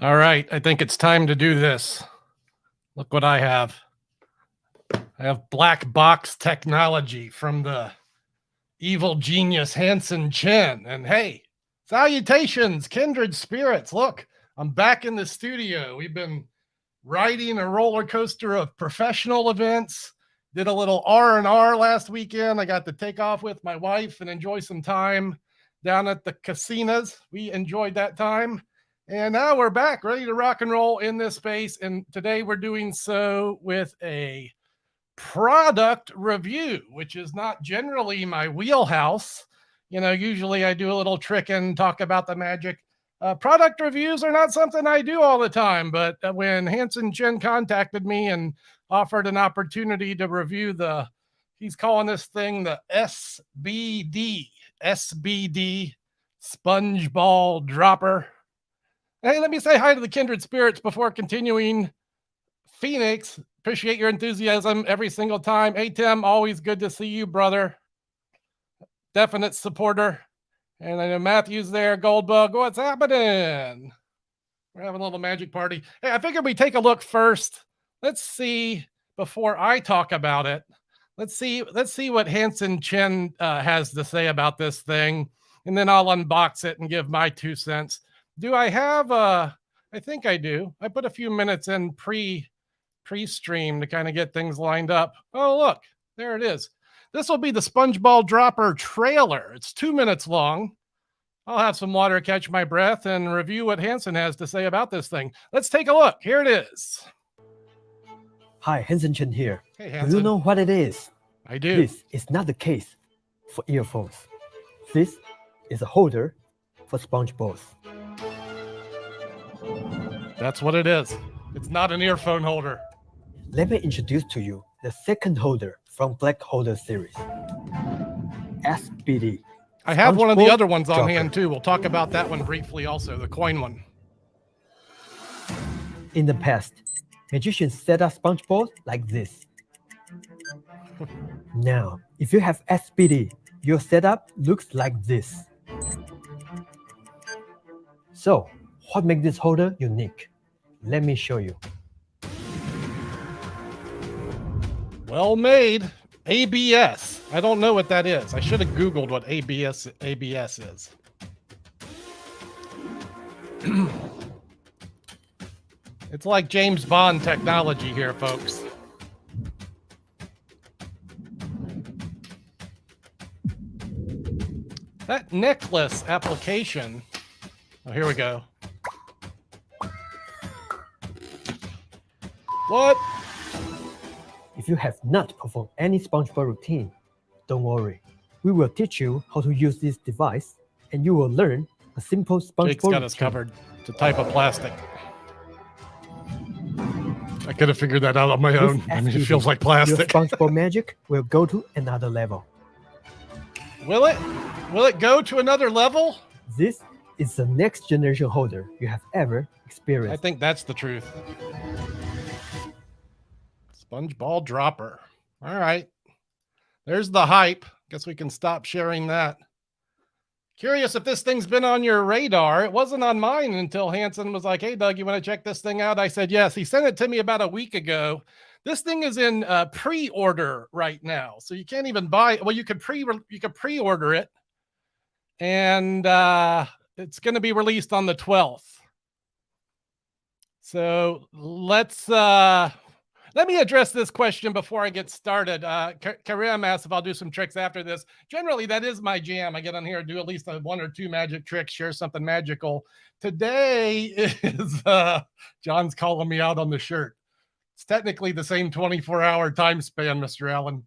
All right, I think it's time to do this. Look what I have. I have black box technology from the evil genius Hanson Chien. And hey, salutations, kindred spirits. Look, I'm back in the studio. We've been riding a roller coaster of professional events. Did a little R&R last weekend. I got to take off with my wife and enjoy some time down at the casinos. We enjoyed that time. And now we're back, ready to rock and roll in this space. And today we're doing so with a product review, which is not generally my wheelhouse. You know, usually I do a little trick and talk about the magic. Product reviews are not something I do all the time, but when Hanson Chien contacted me and offered an opportunity to review he's calling this thing the SBD sponge ball dropper. Hey, let me say hi to the kindred spirits before continuing. Phoenix, appreciate your enthusiasm every single time. Hey, Tim, always good to see you, brother. Definite supporter. And I know Matthew's there. Goldbug, what's happening? We're having a little magic party. Hey, I figured we take a look first. Let's see, before I talk about it, let's see what Hanson Chien has to say about this thing. And then I'll unbox it and give my 2 cents. Do I have I think I do. I put a few minutes in pre-stream to kind of get things lined up. Oh, look, there it is. This will be the sponge ball dropper trailer. It's 2 minutes long. I'll have some water, catch my breath, and review what Hanson has to say about this thing. Let's take a look. Here it is. Hi, Hanson Chien here. Hey, Hanson. Do you know what it is? I do. This is not the case for earphones. This is a holder for sponge balls. That's what it is. It's not an earphone holder. Let me introduce to you the second holder from Black Holder series, SBD. I have one of the other ones on dropper. hand too. We'll talk about that one briefly also, the coin one. In the past, magicians set up sponge balls like this. Now, if you have SBD, your setup looks like this. So, what makes this holder unique? Let me show you. Well made. ABS. I don't know what that is. I should have Googled what ABS is. It's like James Bond technology here, folks. That necklace application. Oh, here we go. What? If you have not performed any sponge ball routine, don't worry. We will teach you how to use this device, and you will learn a simple sponge Jake's ball got routine. us covered. It's a type of plastic. I could have figured that out on my own. I mean, it feels like Your plastic. sponge ball magic will go to another level. Will it? Will it go to another level? This is the next generation holder you have ever I experienced. think that's the truth. Sponge ball dropper. All right. There's the hype. Guess we can stop sharing that. Curious if this thing's been on your radar. It wasn't on mine until Hanson was like, hey, Doug, you want to check this thing out? I said, yes. He sent it to me about a week ago. This thing is in pre-order right now. So you can't even buy it. Well, you could pre-order it. And it's going to be released on the 12th. So let me address this question before I get started. Karim asked if I'll do some tricks after this. Generally, that is my jam. I get on here and do at least 1 or 2 magic tricks, share something magical. Today is, John's calling me out on the shirt. It's technically the same 24-hour time span, Mr. Allen.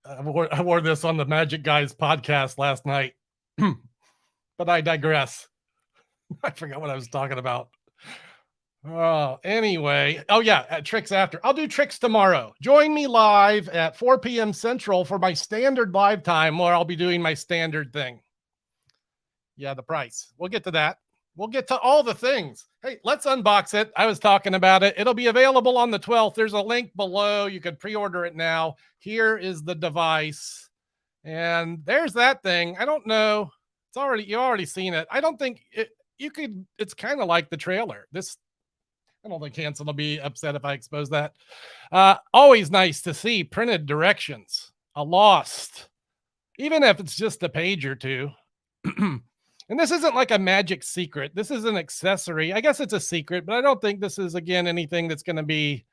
I wore this on the Magic Guys podcast last night, but I digress. I forgot what I was talking about. Anyway. Oh, yeah. Tricks after. I'll do tricks tomorrow. Join me live at 4 p.m. Central for my standard live time where I'll be doing my standard thing. Yeah, the price. We'll get to that. We'll get to all the things. Hey, let's unbox it. I was talking about it. It'll be available on the 12th. There's a link below. You can pre-order it now. Here is the device. And there's that thing. I don't know. You've already seen it. I don't think it's kind of like the trailer. I don't think Hanson will be upset if I expose that. Always nice to see printed directions, a lost, even if it's just a page or two. And this isn't like a magic secret. This is an accessory. I guess it's a secret, but I don't think this is, again, anything that's going to be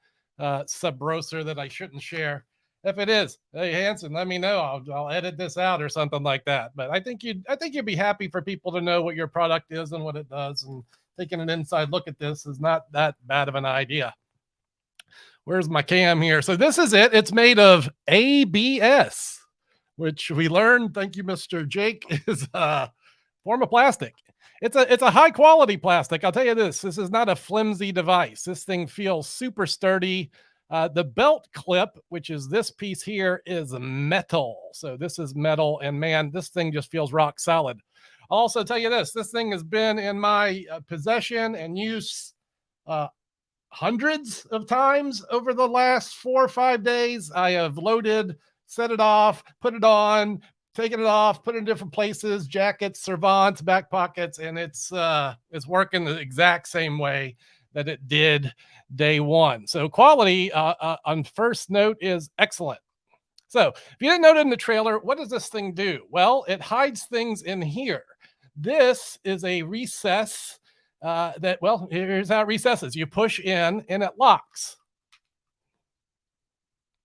sub rosa that I shouldn't share. If it is, hey Hanson, let me know. I'll edit this out or something like that. But I think you'd be happy for people to know what your product is and what it does. And taking an inside look at this is not that bad of an idea. Where's my cam here? So this is it. It's made of ABS, which we learned, thank you, Mr. Jake, is a form of plastic. It's a high quality plastic. I'll tell you this is not a flimsy device. This thing feels super sturdy. The belt clip, which is this piece here, is metal. So this is metal, and man, this thing just feels rock solid. I'll also tell you this thing has been in my possession and use hundreds of times over the last 4 or 5 days. I have loaded, set it off, put it on, taken it off, put it in different places, jackets, servants, back pockets, and it's working the exact same way that it did day one. So quality on first note is excellent. So if you didn't note it in the trailer, what does this thing do? Well, it hides things in here. This is a recess here's how it recesses. You push in and it locks.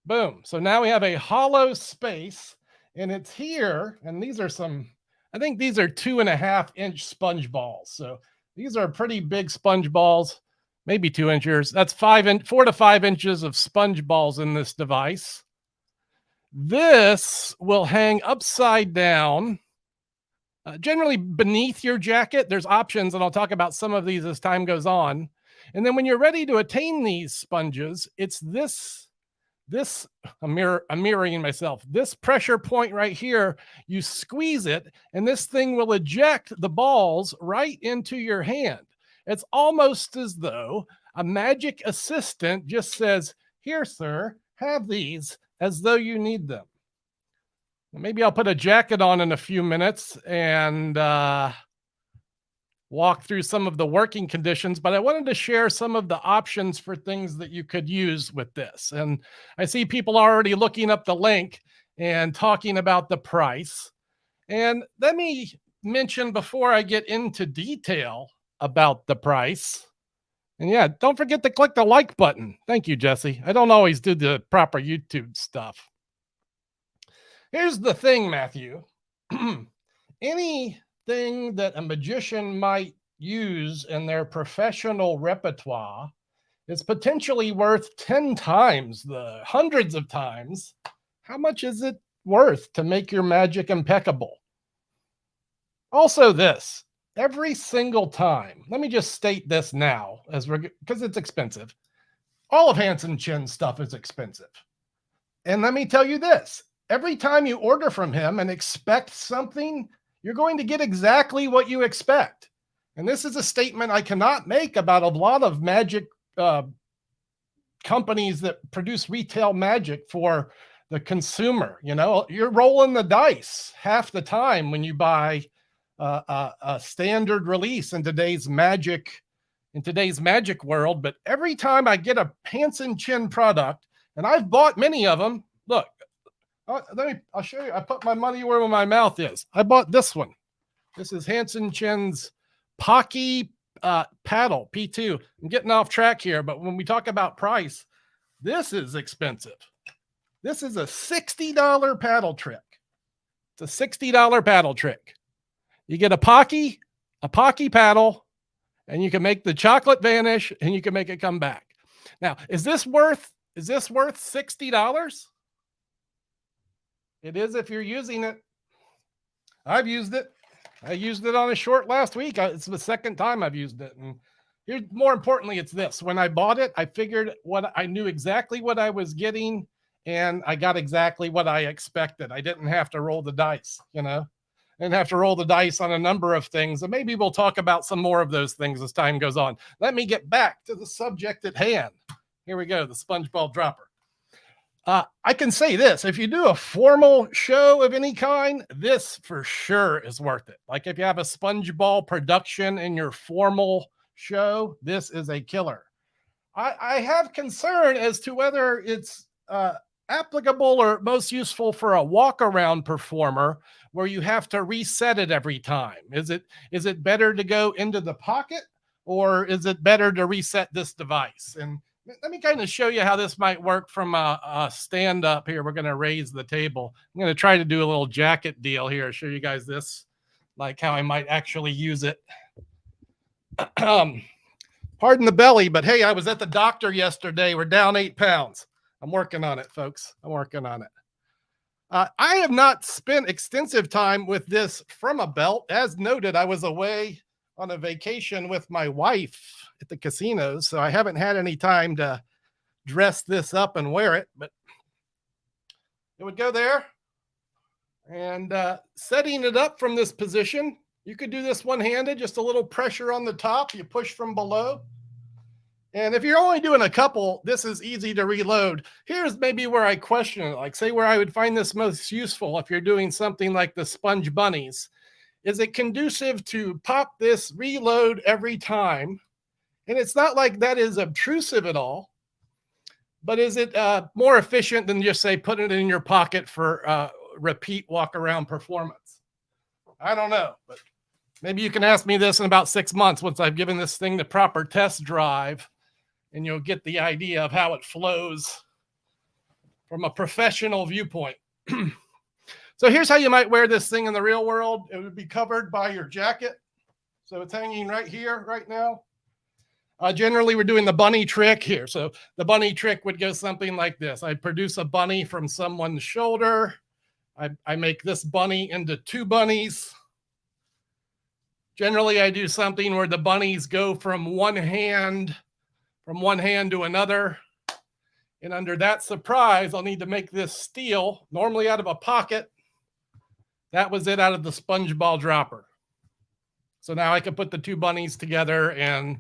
Boom. So now we have a hollow space, and it's here. And these are I think these are 2.5-inch sponge balls. So these are pretty big sponge balls, maybe 2 inches. That's 4 to 5 inches of sponge balls in this device. This will hang upside down, generally beneath your jacket. There's options, and I'll talk about some of these as time goes on. And then when you're ready to attain these sponges, it's this I'm mirroring myself. This pressure point right here, you squeeze it, and this thing will eject the balls right into your hand. It's almost as though a magic assistant just says, "Here, sir, have these," as though you need them. Maybe I'll put a jacket on in a few minutes and walk through some of the working conditions, but I wanted to share some of the options for things that you could use with this. And I see people already looking up the link and talking about the price. And let me mention before I get into detail about the price. And yeah, don't forget to click the like button. Thank you, Jesse. I don't always do the proper YouTube stuff. Here's the thing, Matthew. Anything that a magician might use in their professional repertoire is potentially worth 10 times, hundreds of times. How much is it worth to make your magic impeccable? Also this, every single time, let me just state this now, because it's expensive. All of Hanson Chien stuff is expensive. And let me tell you this, every time you order from him and expect something, you're going to get exactly what you expect. And this is a statement I cannot make about a lot of magic companies that produce retail magic for the consumer. You know, you're rolling the dice half the time when you buy a standard release in today's magic world. But every time I get a Hanson Chien product, and I've bought many of them, look, I'll show you. I put my money where my mouth is. I bought this one. This is Hanson Chien's Pocky paddle, P2. I'm getting off track here, but when we talk about price, this is expensive. This is a $60 paddle trick. It's a $60 paddle trick. You get a Pocky paddle, and you can make the chocolate vanish, and you can make it come back. Now, is this worth $60? It is if you're using it. I've used it. I used it on a short last week. It's the second time I've used it. And more importantly, it's this. When I bought it, I figured I knew exactly what I was getting, and I got exactly what I expected. I didn't have to roll the dice, I didn't have to roll the dice on a number of things. And maybe we'll talk about some more of those things as time goes on. Let me get back to the subject at hand. Here we go, the sponge ball dropper. I can say this, if you do a formal show of any kind, this for sure is worth it. Like if you have a sponge ball production in your formal show, this is a killer. I have concern as to whether it's applicable or most useful for a walk around performer where you have to reset it every time. Is it better to go into the pocket, or is it better to reset this device? And let me kind of show you how this might work from a stand up here. We're going to raise the table. I'm going to try to do a little jacket deal here. Show you guys this, like how I might actually use it. Pardon the belly, but hey, I was at the doctor yesterday. We're down 8 pounds. I'm working on it, folks. I'm working on it. I have not spent extensive time with this from a belt. As noted, I was away on a vacation with my wife at the casinos, so I haven't had any time to dress this up and wear it, but it would go there. And setting it up from this position, you could do this one-handed, just a little pressure on the top. You push from below. And if you're only doing a couple, this is easy to reload. Here's maybe where I question it, like say where I would find this most useful if you're doing something like the sponge bunnies. Is it conducive to pop this, reload every time? And it's not like that is obtrusive at all, but is it more efficient than just say putting it in your pocket for repeat walk around performance? I don't know, but maybe you can ask me this in about 6 months once I've given this thing the proper test drive, and you'll get the idea of how it flows from a professional viewpoint. So here's how you might wear this thing in the real world. It would be covered by your jacket. So it's hanging right here, right now. Generally, we're doing the bunny trick here. So the bunny trick would go something like this. I produce a bunny from someone's shoulder. I make this bunny into 2 bunnies. Generally, I do something where the bunnies go from one hand to another. And under that surprise, I'll need to make this steel, normally out of a pocket. That was it out of the sponge ball dropper. So now I can put the 2 bunnies together, and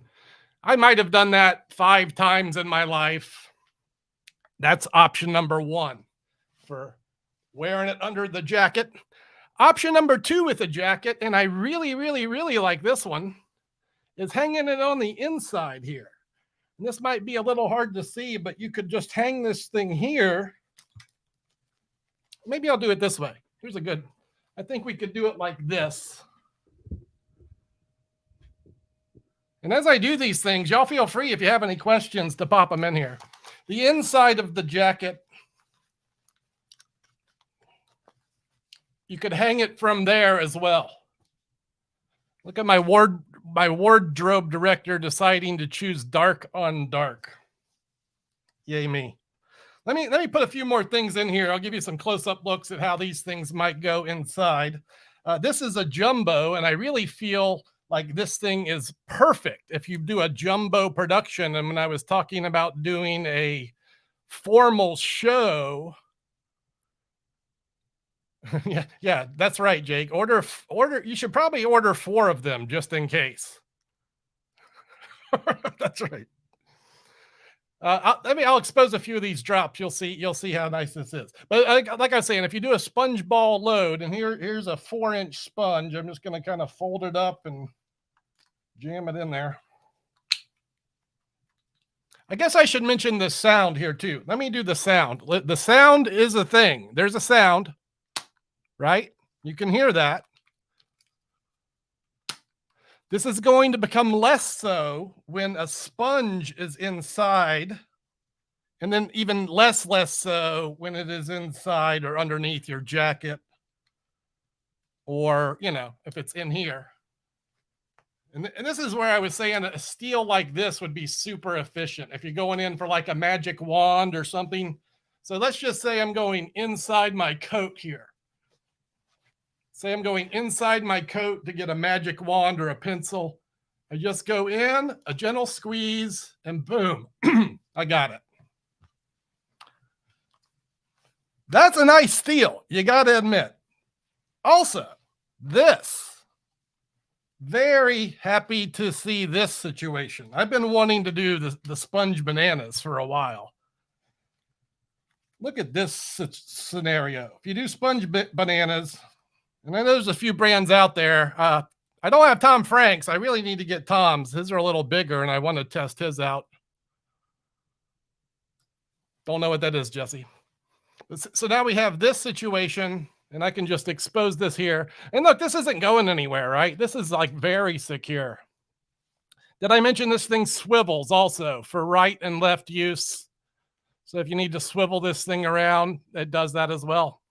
I might have done that 5 times in my life. That's option number 1 for wearing it under the jacket. Option number 2 with the jacket, and I really, really, really like this one, is hanging it on the inside here. And this might be a little hard to see, but you could just hang this thing here. Maybe I'll do it this way. Here's a good, I think we could do it like this. And as I do these things, y'all feel free if you have any questions to pop them in here. The inside of the jacket, you could hang it from there as well. Look at my wardrobe director deciding to choose dark on dark. Yay me. Let me put a few more things in here. I'll give you some close-up looks at how these things might go inside. This is a jumbo, and I really feel like this thing is perfect if you do a jumbo production. And when I was talking about doing a formal show, yeah, that's right, Jake. Order. You should probably order 4 of them just in case. That's right. I'll expose a few of these drops. You'll see how nice this is. But like I was saying, if you do a sponge ball load, and here's a 4-inch sponge, I'm just going to kind of fold it up and jam it in there. I guess I should mention the sound here too. Let me do the sound. The sound is a thing. There's a sound. Right? You can hear that. This is going to become less so when a sponge is inside, and then even less so when it is inside or underneath your jacket, or, if it's in here. And this is where I was saying a steel like this would be super efficient if you're going in for like a magic wand or something. So let's just say I'm going inside my coat here. Say I'm going inside my coat to get a magic wand or a pencil. I just go in, a gentle squeeze, and boom, I got it. That's a nice steel, you got to admit. Also, this, very happy to see this situation. I've been wanting to do the sponge bananas for a while. look at this scenario. If you do sponge bananas, and I know there's a few brands out there. I don't have Tom Frank's. I really need to get Tom's. His are a little bigger, and I want to test his out. Don't know what that is, Jesse. So now we have this situation, and I can just expose this here. And look, this isn't going anywhere, right? This is like very secure. Did I mention this thing swivels also for right and left use? So if you need to swivel this thing around, it does that as well.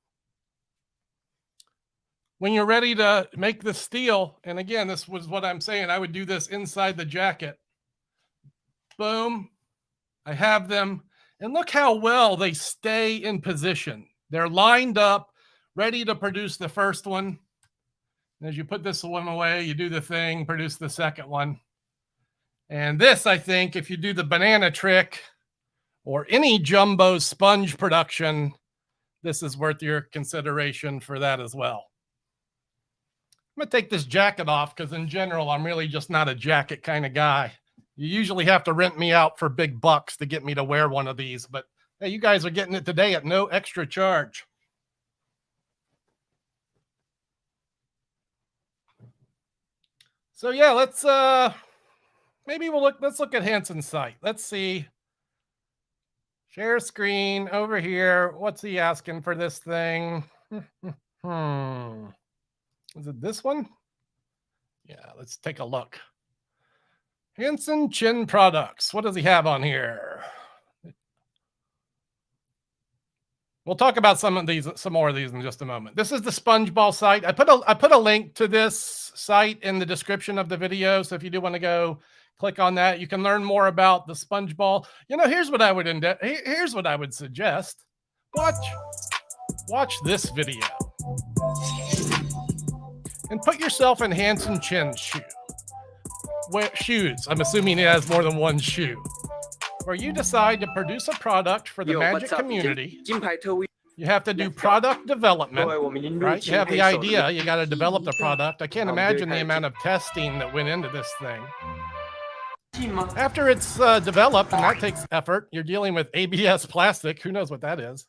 When you're ready to make the steel, and again, this was what I'm saying, I would do this inside the jacket. Boom. I have them. And look how well they stay in position. They're lined up, ready to produce the first one. And as you put this one away, you do the thing, produce the second one. And this, I think, if you do the banana trick or any jumbo sponge production, this is worth your consideration for that as well. I'm going to take this jacket off because in general, I'm really just not a jacket kind of guy. You usually have to rent me out for big bucks to get me to wear one of these, but hey, you guys are getting it today at no extra charge. So yeah, let's let's look at Hanson's site. Let's see. Share screen over here. What's he asking for this thing? Is it this one? Yeah, let's take a look. Hanson Chien products. What does he have on here? We'll talk about some more of these in just a moment. This is the SpongeBall site. I put a link to this site in the description of the video. So if you do want to go click on that, you can learn more about the SpongeBall. You know, here's what I would suggest. Watch this video and put yourself in Hanson Chien's shoes. I'm assuming he has more than one shoe. Where you decide to produce a product for the magic community. You have to do product development, right? You have the idea, you got to develop the product. I can't imagine the amount of testing that went into this thing. After it's developed, and that takes effort, you're dealing with ABS plastic. Who knows what that is?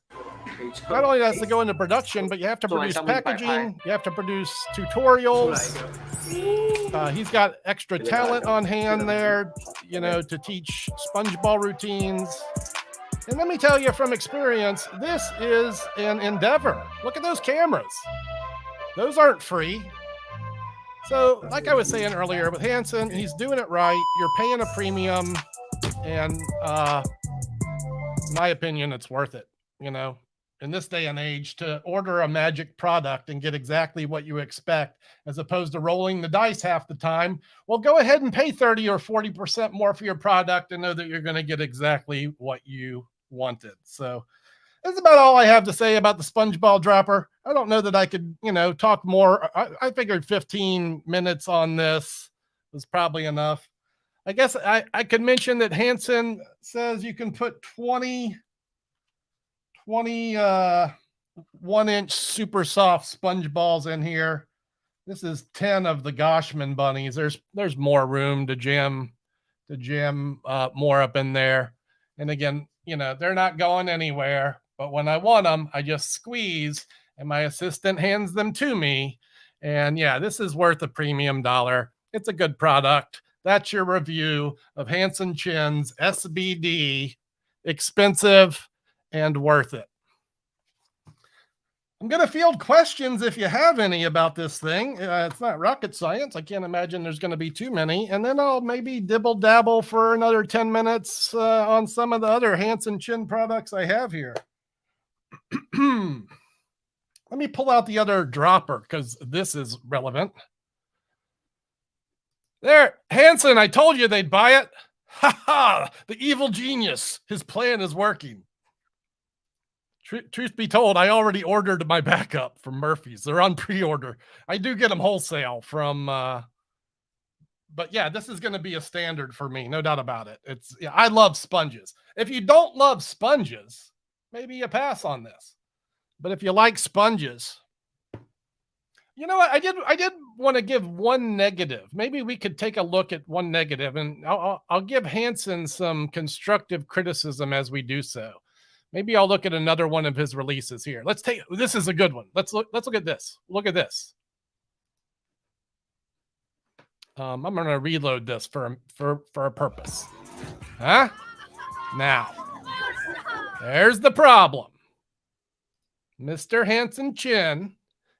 Not only does it go into production, but you have to produce packaging, you have to produce tutorials. He's got extra talent on hand there, you know, to teach SpongeBall routines. And let me tell you from experience, this is an endeavor. Look at those cameras. Those aren't free. So like I was saying earlier with Hanson, he's doing it right. You're paying a premium. And in my opinion, it's worth it, you know. In this day and age, to order a magic product and get exactly what you expect, as opposed to rolling the dice half the time, well, go ahead and pay 30 or 40% more for your product and know that you're going to get exactly what you wanted. So that's about all I have to say about the SpongeBall dropper. I don't know that I could, you know, talk more. I figured 15 minutes on this was probably enough. I guess I could mention that Hanson says you can put 20 1-inch super soft sponge balls in here. This is 10 of the Goshman bunnies. There's more room to jam more up in there. And again, you know, they're not going anywhere, but when I want them, I just squeeze and my assistant hands them to me. And yeah, this is worth a premium dollar. It's a good product. That's your review of Hanson Chien's SBD. Expensive and worth it. I'm going to field questions if you have any about this thing. It's not rocket science. I can't imagine there's going to be too many. And then I'll maybe dibble dabble for another 10 minutes on some of the other Hanson Chien products I have here. Let me pull out the other dropper because this is relevant. There, Hanson, I told you they'd buy it. Ha ha, the evil genius. His plan is working. Truth be told, I already ordered my backup from Murphy's. They're on pre-order. I do get them wholesale from, but yeah, this is going to be a standard for me. No doubt about it. Yeah, I love sponges. If you don't love sponges, maybe you pass on this. But if you like sponges, you know what? I did want to give one negative. Maybe we could take a look at one negative, and I'll give Hanson some constructive criticism as we do so. Maybe I'll look at another one of his releases here. This is a good one. Let's look at this. Look at this. I'm going to reload this for a purpose. Huh? Now, there's the problem. Mr. Hanson Chien,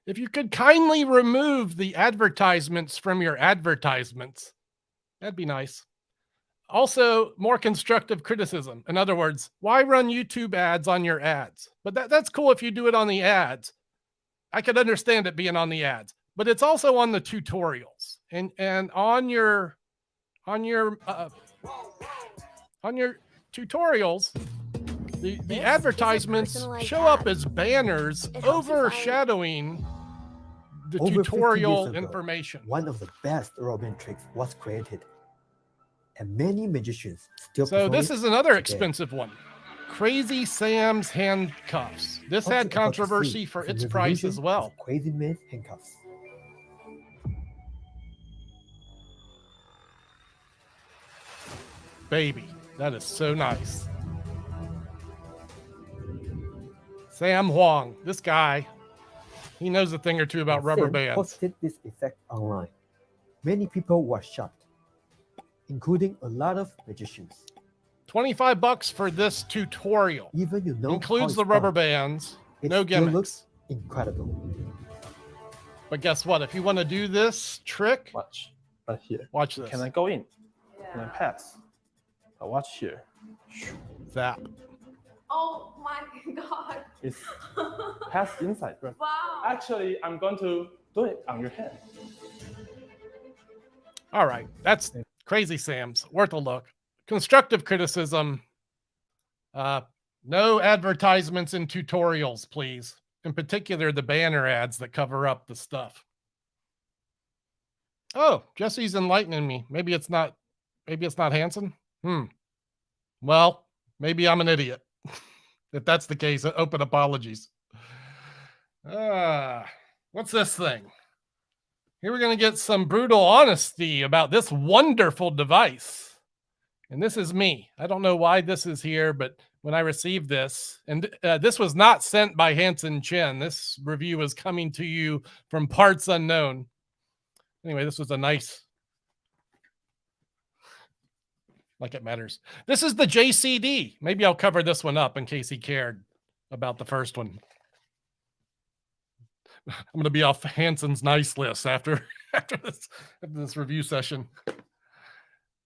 if you could kindly remove the advertisements from your advertisements, that'd be nice. Also, more constructive criticism. In other words, why run YouTube ads on your ads? But that's cool if you do it on the ads. I could understand it being on the ads, but it's also on the tutorials and on your tutorials. The advertisements show up as banners overshadowing the tutorial information. One of the best robin tricks was created, and many magicians still. So this is another expensive one. Crazy Sam's handcuffs. This had controversy for its price as well. Crazy Man's handcuffs. Baby, that is so nice. Sam Huang, this guy, he knows a thing or two about rubber bands. Posted this effect online. Many people were shocked, including a lot of magicians. $25 for this tutorial. Even includes the rubber bands, no gimmicks. Looks incredible. But guess what? If you want to do this trick, watch right here. Watch this. Can I go in? Can I pass? I watch here. Zap. Oh my God. It's pass inside, right? Wow. Actually, I'm going to do it on your hand. All right. That's Crazy Sam's. Worth a look. Constructive criticism. No advertisements in tutorials, please. In particular, the banner ads that cover up the stuff. Oh, Jesse's enlightening me. Maybe it's not Hanson. Well, maybe I'm an idiot. If that's the case, open apologies. What's this thing? Here we're going to get some brutal honesty about this wonderful device. And this is me. I don't know why this is here, but when I received this, and this was not sent by Hanson Chien. This review is coming to you from parts unknown. Anyway, this was a nice, like it matters. This is the JCD. Maybe I'll cover this one up in case he cared about the first one. I'm going to be off Hanson's nice list after this review session.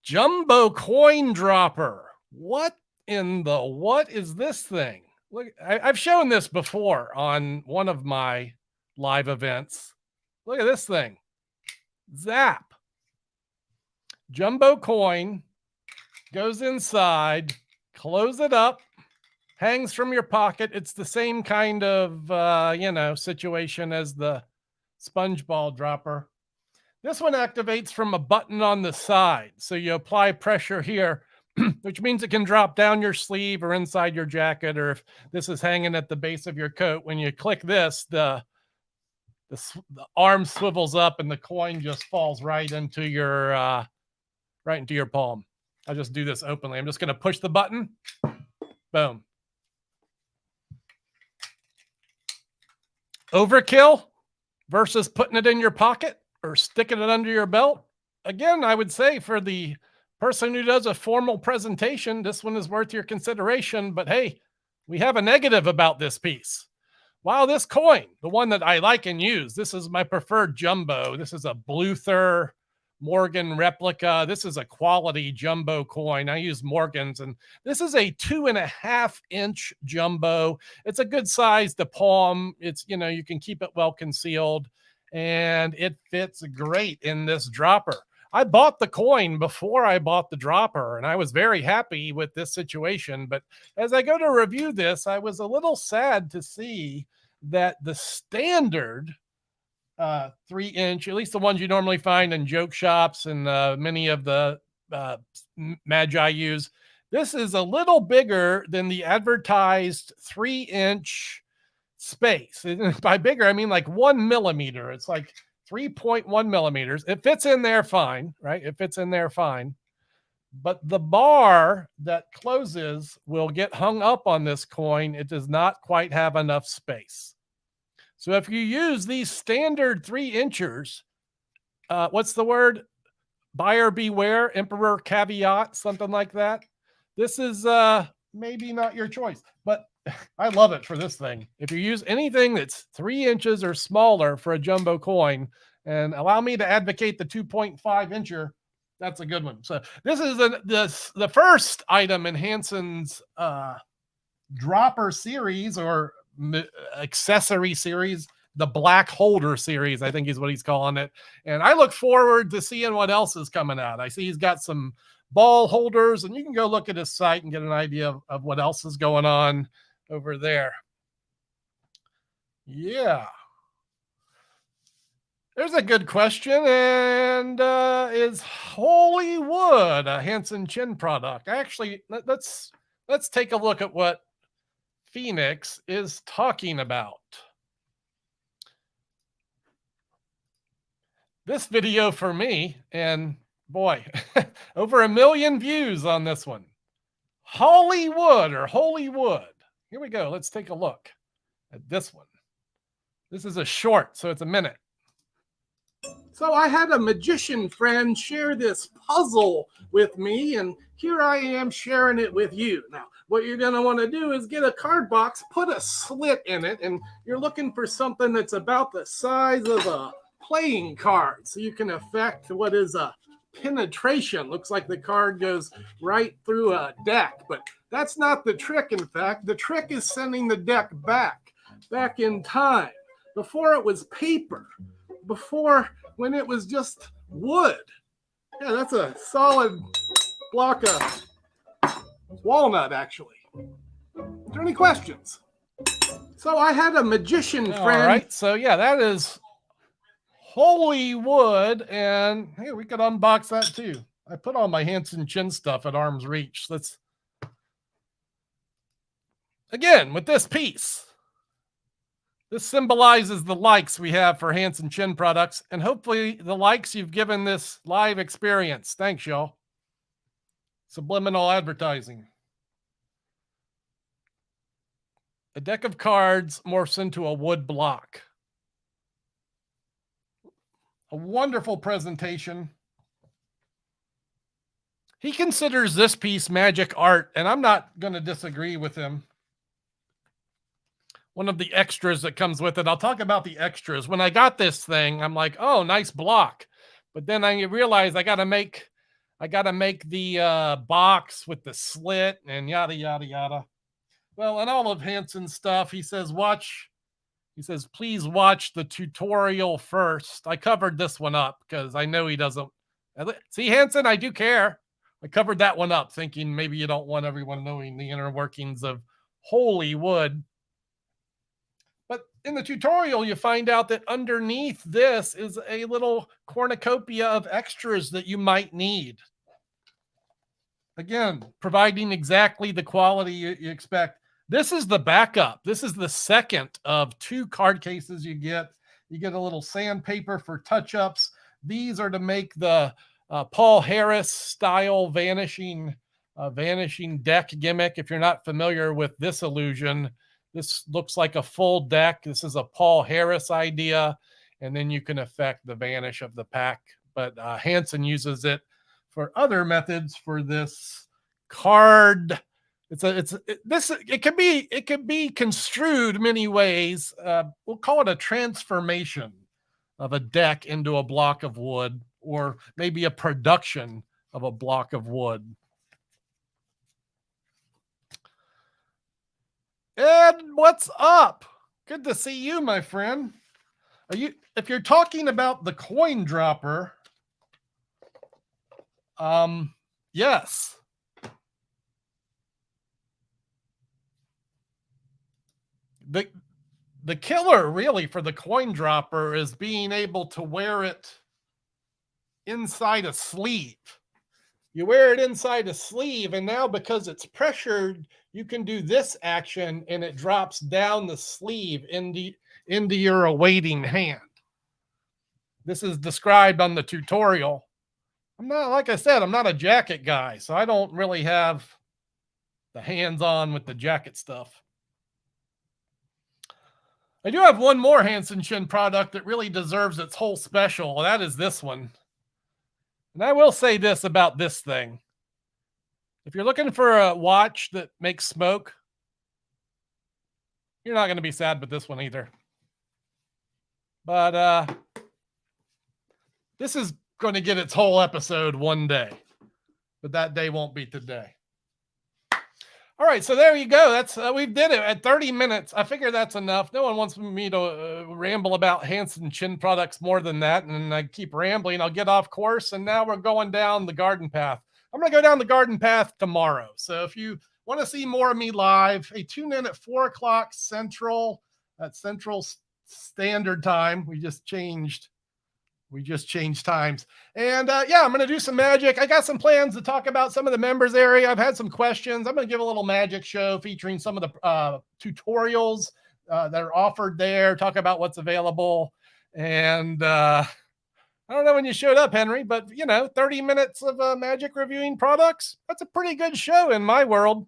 Jumbo coin dropper. What is this thing? Look, I've shown this before on one of my live events. Look at this thing. Zap. Jumbo coin goes inside, close it up, hangs from your pocket. It's the same kind of, situation as the sponge ball dropper. This one activates from a button on the side. So you apply pressure here, which means it can drop down your sleeve or inside your jacket, or if this is hanging at the base of your coat, when you click this, the arm swivels up and the coin just falls right into your palm. I'll just do this openly. I'm just going to push the button. Boom. Overkill versus putting it in your pocket or sticking it under your belt. Again, I would say for the person who does a formal presentation, this one is worth your consideration. But hey, we have a negative about this piece. Wow, this coin, the one that I like and use, this is my preferred jumbo. This is a Bluther Morgan replica. This is a quality jumbo coin. I use Morgans, and this is a 2.5-inch jumbo. It's a good size to palm. It's, you can keep it well concealed, and it fits great in this dropper. I bought the coin before I bought the dropper, and I was very happy with this situation. But as I go to review this, I was a little sad to see that the standard 3-inch, at least the ones you normally find in joke shops and many of the magi use, this is a little bigger than the advertised 3-inch space. By bigger, I mean like 1 millimeter. It's like 3.1 millimeters. It fits in there fine, right? It fits in there fine. but the bar that closes will get hung up on this coin. It does not quite have enough space. So if you use these standard 3-inchers, what's the word? Buyer beware, emperor caveat, something like that. This is maybe not your choice, but I love it for this thing. If you use anything that's 3 inches or smaller for a jumbo coin, and allow me to advocate the 2.5 incher, that's a good one. So this is the first item in Hanson's dropper series or accessory series, the black holder series, I think is what he's calling it. And I look forward to seeing what else is coming out. I see he's got some ball holders, and you can go look at his site and get an idea of what else is going on over there. Yeah. There's a good question. And is Holy Wood a Hanson Chien product? Actually, let's take a look at what Phoenix is talking about. This video for me, and boy, over 1 million views on this one. Hollywood or Holy Wood. Here we go. Let's take a look at this one. This is a short, so it's a minute. So I had a magician friend share this puzzle with me, and here I am sharing it with you. Now, what you're going to want to do is get a card box, put a slit in it, and you're looking for something that's about the size of a playing card, so you can affect what is a penetration. Looks like the card goes right through a deck, but that's not the trick. In fact, the trick is sending the deck back in time, before it was paper, before when it was just wood. Yeah, that's a solid block of walnut, actually. Are there any questions? So I had a magician friend. All right, so yeah, that is Holy Wood, and hey, we could unbox that too. I put all my Hanson Chien stuff at arm's reach. Let's, again, with this piece, this symbolizes the likes we have for Hanson Chien products, and hopefully the likes you've given this live experience. Thanks, y'all. Subliminal advertising. A deck of cards morphs into a wood block. A wonderful presentation. He considers this piece magic art, and I'm not going to disagree with him. One of the extras that comes with it, I'll talk about the extras. When I got this thing, I'm like, oh, nice block. But then I realized I got to make the box with the slit and yada, yada, yada. Well, in all of Hanson's stuff, he says, please watch the tutorial first. I covered this one up because I know he doesn't. See, Hanson, I do care. I covered that one up thinking maybe you don't want everyone knowing the inner workings of Holy Wood. But in the tutorial, you find out that underneath this is a little cornucopia of extras that you might need. Again, providing exactly the quality you expect. This is the backup. This is the second of 2 card cases you get. You get a little sandpaper for touch-ups. These are to make the Paul Harris style vanishing deck gimmick. If you're not familiar with this illusion, this looks like a full deck. This is a Paul Harris idea, and then you can affect the vanish of the pack. But Hanson uses it for other methods for this card. It can be construed many ways. We'll call it a transformation of a deck into a block of wood, or maybe a production of a block of wood. Ed, what's up? Good to see you, my friend. If you're talking about the coin dropper, yes. The killer really for the coin dropper is being able to wear it inside a sleeve. You wear it inside a sleeve, and now because it's pressured, you can do this action and it drops down the sleeve into your awaiting hand. This is described on the tutorial. I'm not, like I said, I'm not a jacket guy, so I don't really have the hands-on with the jacket stuff. I do have one more Hanson Chien product that really deserves its whole special. That is this one. And I will say this about this thing. If you're looking for a watch that makes smoke, you're not going to be sad with this one either. But this is going to get its whole episode one day. But that day won't be today. All right, so there you go. That's we did it at 30 minutes. I figure that's enough. No one wants me to ramble about Hanson Chien products more than that, and I keep rambling. I'll get off course, and now we're going down the garden path. I'm going to go down the garden path tomorrow. So if you want to see more of me live, hey, tune in at 4 o'clock Central, at Central Standard Time. We just changed times. And yeah, I'm going to do some magic. I got some plans to talk about some of the members area. I've had some questions. I'm going to give a little magic show featuring some of the tutorials that are offered there, talk about what's available. And I don't know when you showed up, Henry, but 30 minutes of magic reviewing products. That's a pretty good show in my world.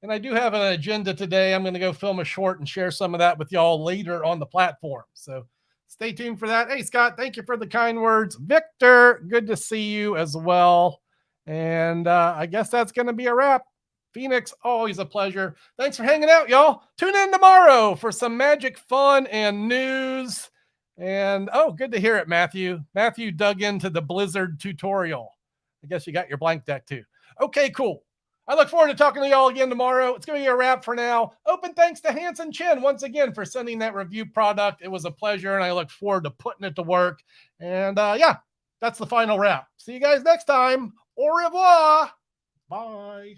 And I do have an agenda today. I'm going to go film a short and share some of that with y'all later on the platform. So stay tuned for that. Hey, Scott, thank you for the kind words. Victor, good to see you as well. And I guess that's going to be a wrap. Phoenix, always a pleasure. Thanks for hanging out, y'all. Tune in tomorrow for some magic fun and news. And, oh, good to hear it, Matthew. Matthew dug into the Blizzard tutorial. I guess you got your blank deck, too. Okay, cool. I look forward to talking to y'all again tomorrow. It's going to be a wrap for now. Open thanks to Hanson Chien once again for sending that review product. It was a pleasure, and I look forward to putting it to work. And yeah, that's the final wrap. See you guys next time. Au revoir. Bye.